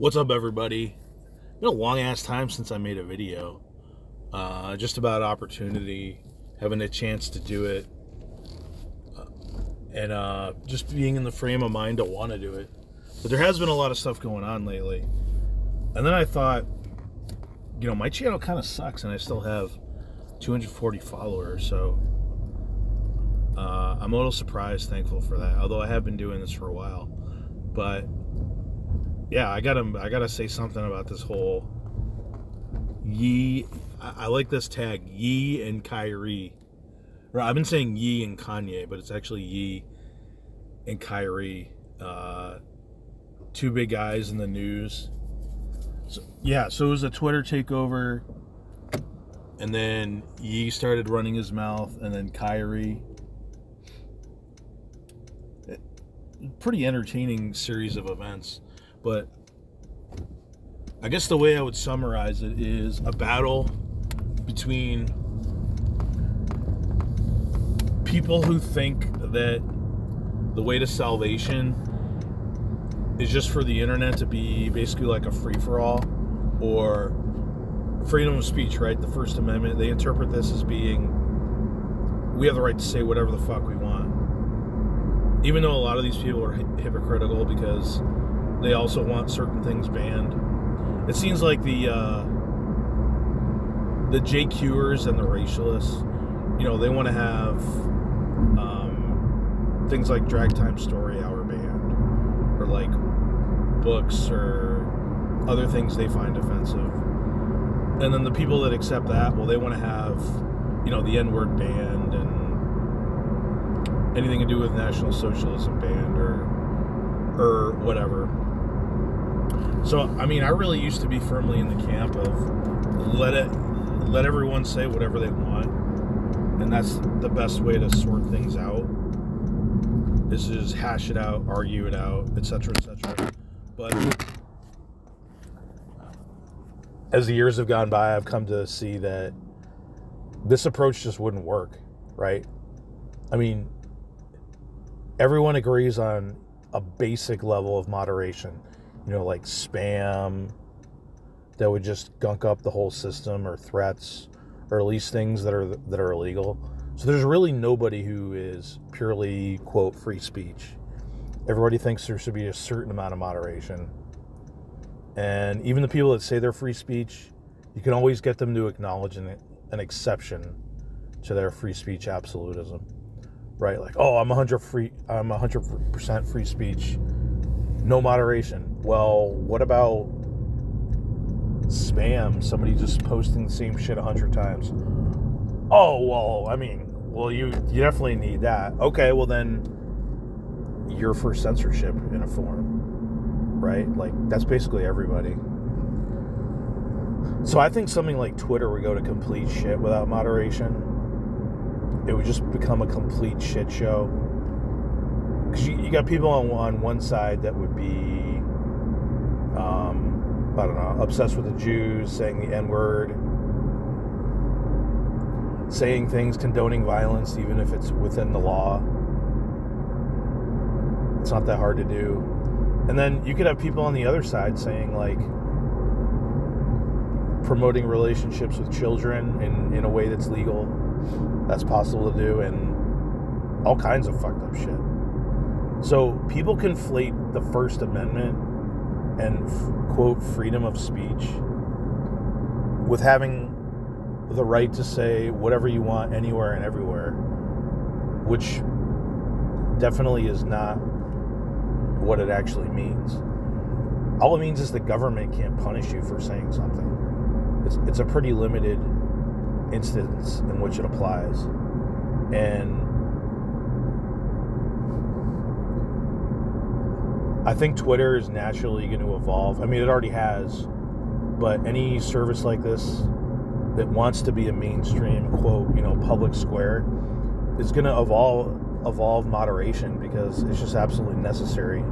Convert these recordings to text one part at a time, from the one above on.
What's up, everybody? Been a long ass time since I made a video. Just about opportunity, having a chance to do it, and just being in the frame of mind to want to do it. But there has been a lot of stuff going on lately. And then I thought, my channel kind of sucks, and I still have 240 followers, so I'm a little surprised, thankful for that. Although I have been doing this for a while, but yeah, I gotta say something about this whole Ye. I like this tag, Ye and Kyrie. I've been saying Ye and Kanye, but it's actually Ye and Kyrie. Two big guys in the news. So it was a Twitter takeover, and then Ye started running his mouth, and then Kyrie. Pretty entertaining series of events. But I guess the way I would summarize it is a battle between people who think that the way to salvation is just for the internet to be basically like a free-for-all, or freedom of speech, right? The First Amendment. They interpret this as being, we have the right to say whatever the fuck we want. Even though a lot of these people are hypocritical because they also want certain things banned. It seems like the JQers and the racialists, they want to have things like Drag Time Story Hour banned, or like books or other things they find offensive. And then the people that accept that, well, they want to have, the N-word banned and anything to do with National Socialism banned or whatever. So, I really used to be firmly in the camp of let everyone say whatever they want, and that's the best way to sort things out, is to just hash it out, argue it out, etc., etc. But as the years have gone by, I've come to see that this approach just wouldn't work, right? Everyone agrees on a basic level of moderation. Like spam that would just gunk up the whole system, or threats, or at least things that are illegal. So there's really nobody who is purely, quote, free speech. Everybody thinks there should be a certain amount of moderation. And even the people that say they're free speech, you can always get them to acknowledge an exception to their free speech absolutism. Right? Like, oh, I'm 100% free speech. No moderation. Well, what about spam? Somebody just posting the same shit 100 times. Oh, well, you definitely need that. Okay, well then you're for censorship in a form, right? Like, that's basically everybody. So I think something like Twitter would go to complete shit without moderation. It would just become a complete shit show. Because you got people on one side that would be, obsessed with the Jews, saying the N-word, saying things, condoning violence, even if it's within the law. It's not that hard to do. And then you could have people on the other side saying, like, promoting relationships with children in a way that's legal, that's possible to do, and all kinds of fucked up shit. So people conflate the First Amendment and, quote, freedom of speech with having the right to say whatever you want anywhere and everywhere, which definitely is not what it actually means. All it means is the government can't punish you for saying something. It's a pretty limited instance in which it applies. And I think Twitter is naturally going to evolve. It already has, but any service like this that wants to be a mainstream, quote, public square, is going to evolve moderation, because it's just absolutely necessary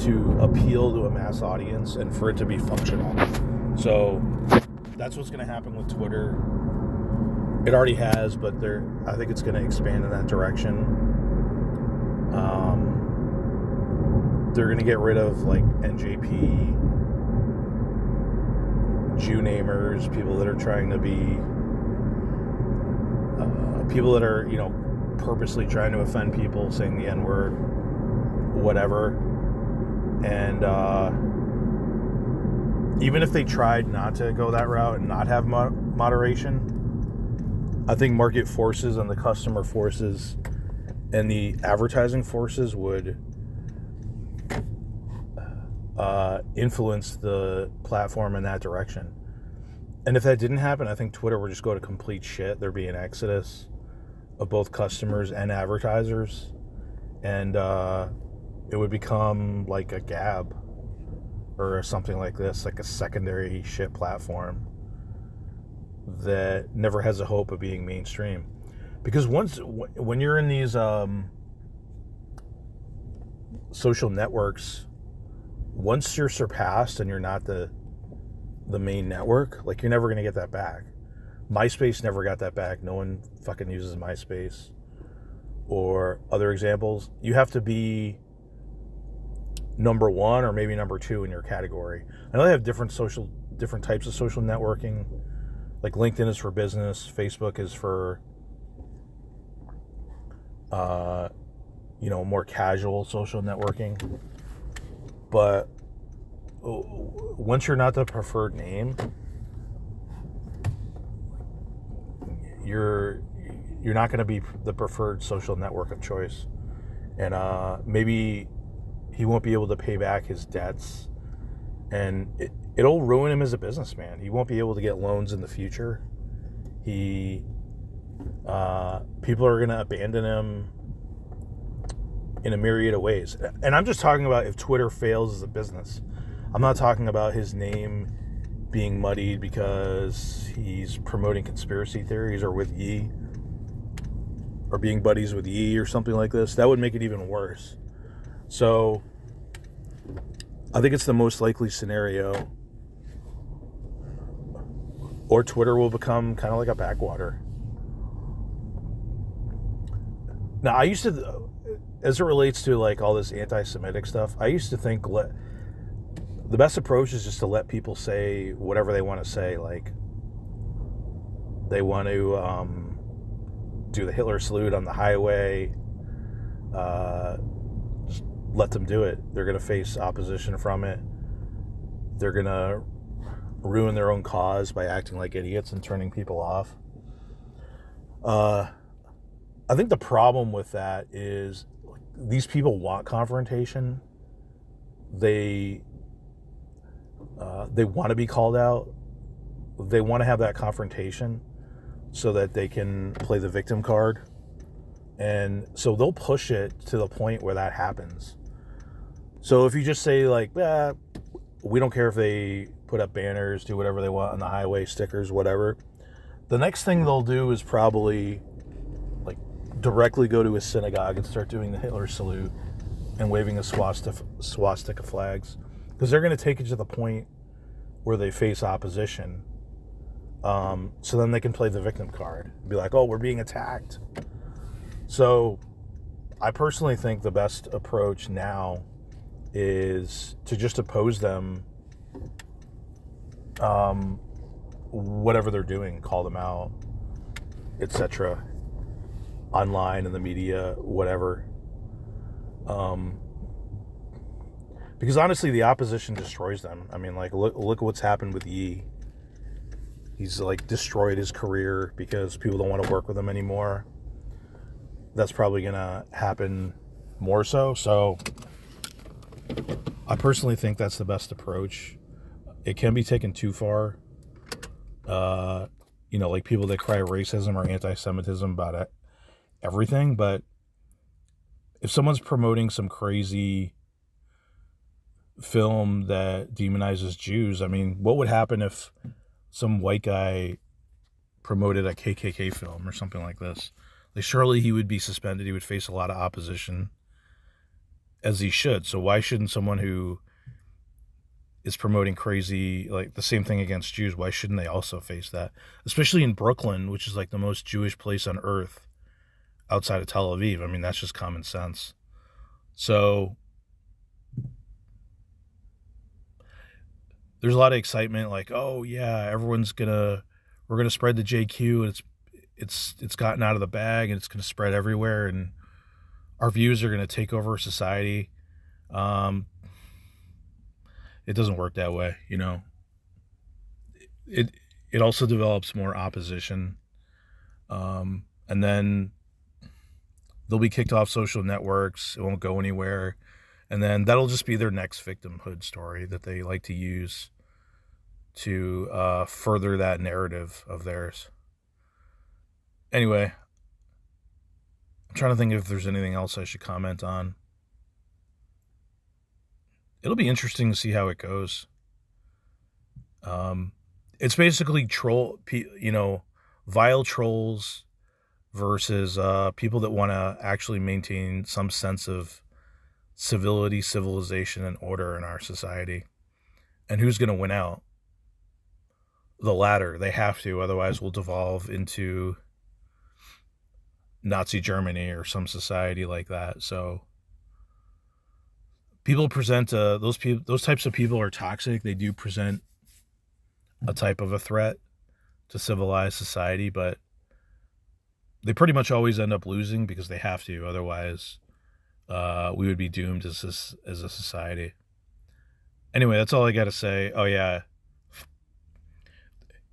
to appeal to a mass audience and for it to be functional. So that's what's going to happen with Twitter. It already has, but I think it's going to expand in that direction. They're going to get rid of like NJP Jew namers, people that are trying to be, people that are, purposely trying to offend people, saying the N-word, whatever. And even if they tried not to go that route and not have moderation, I think market forces and the customer forces and the advertising forces would influence the platform in that direction. And if that didn't happen, I think Twitter would just go to complete shit. There'd be an exodus of both customers and advertisers, and it would become like a Gab or something like this, like a secondary shit platform that never has a hope of being mainstream. Because when you're in these social networks, once you're surpassed and you're not the main network, like, you're never going to get that back. MySpace never got that back. No one fucking uses MySpace. Or other examples, you have to be number one or maybe number two in your category. I know they have different types of social networking. Like, LinkedIn is for business, Facebook is for more casual social networking. But once you're not the preferred name, you're not going to be the preferred social network of choice. And maybe he won't be able to pay back his debts, and it'll ruin him as a businessman. He won't be able to get loans in the future. People are going to abandon him in a myriad of ways. And I'm just talking about if Twitter fails as a business. I'm not talking about his name being muddied because he's promoting conspiracy theories or with Ye, or being buddies with Ye or something like this. That would make it even worse. So I think it's the most likely scenario. Or Twitter will become kind of like a backwater. Now, I used to, as it relates to like all this anti-Semitic stuff, I used to think the best approach is just to let people say whatever they want to say. Like, they want to do the Hitler salute on the highway. Just let them do it. They're going to face opposition from it. They're going to ruin their own cause by acting like idiots and turning people off. I think the problem with that is these people want confrontation. They want to be called out. They want to have that confrontation so that they can play the victim card. And so they'll push it to the point where that happens. So if you just say like, we don't care if they put up banners, do whatever they want on the highway, stickers, whatever, the next thing they'll do is probably like directly go to a synagogue and start doing the Hitler salute and waving a swastika flags, because they're going to take it to the point where they face opposition. So then they can play the victim card, be like, oh, we're being attacked. So I personally think the best approach now is to just oppose them, whatever they're doing, call them out, etc., online, in the media, whatever. Because honestly, the opposition destroys them. I mean, like, look what's happened with Ye. He's like destroyed his career because people don't want to work with him anymore. That's probably gonna happen more so. So I personally think that's the best approach. It can be taken too far. Like people that cry racism or anti-Semitism about everything. But if someone's promoting some crazy film that demonizes Jews, I mean, what would happen if some white guy promoted a KKK film or something like this? Like, surely he would be suspended. He would face a lot of opposition, as he should. So why shouldn't someone who is promoting crazy, like the same thing against Jews, why shouldn't they also face that? Especially in Brooklyn, which is like the most Jewish place on earth outside of Tel Aviv. I mean, that's just common sense. So there's a lot of excitement, like, oh yeah, we're gonna spread the JQ, and it's gotten out of the bag, and it's gonna spread everywhere, and our views are gonna take over society. Um, it doesn't work that way, you know. It it also develops more opposition, and then they'll be kicked off social networks. It won't go anywhere, and then that'll just be their next victimhood story that they like to use to further that narrative of theirs. Anyway, I'm trying to think if there's anything else I should comment on. It'll be interesting to see how it goes. It's basically vile trolls versus people that want to actually maintain some sense of civility, civilization, and order in our society. And who's going to win out? The latter. They have to, otherwise we'll devolve into Nazi Germany or some society like that. So people present those types of people are toxic. They do present a type of a threat to civilized society, but they pretty much always end up losing because they have to. Otherwise, we would be doomed as a society. Anyway, that's all I got to say. Oh yeah,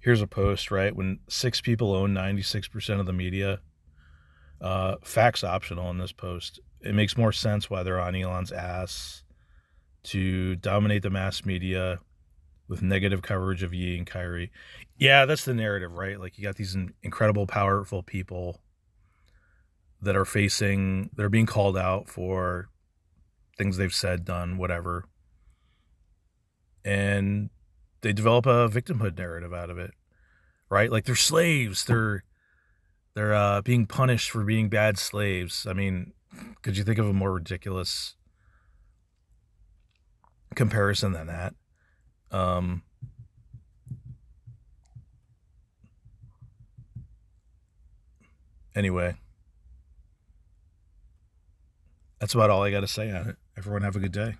here's a post, right? When 6 people own 96% of the media, facts optional in this post. It makes more sense why they're on Elon's ass to dominate the mass media with negative coverage of Ye and Kyrie. Yeah, that's the narrative, right? Like, you got these incredible, powerful people that are being called out for things they've said, done, whatever. And they develop a victimhood narrative out of it, right? Like, they're slaves. They're being punished for being bad slaves. I mean, could you think of a more ridiculous comparison than that? Anyway, that's about all I got to say on it. Everyone have a good day.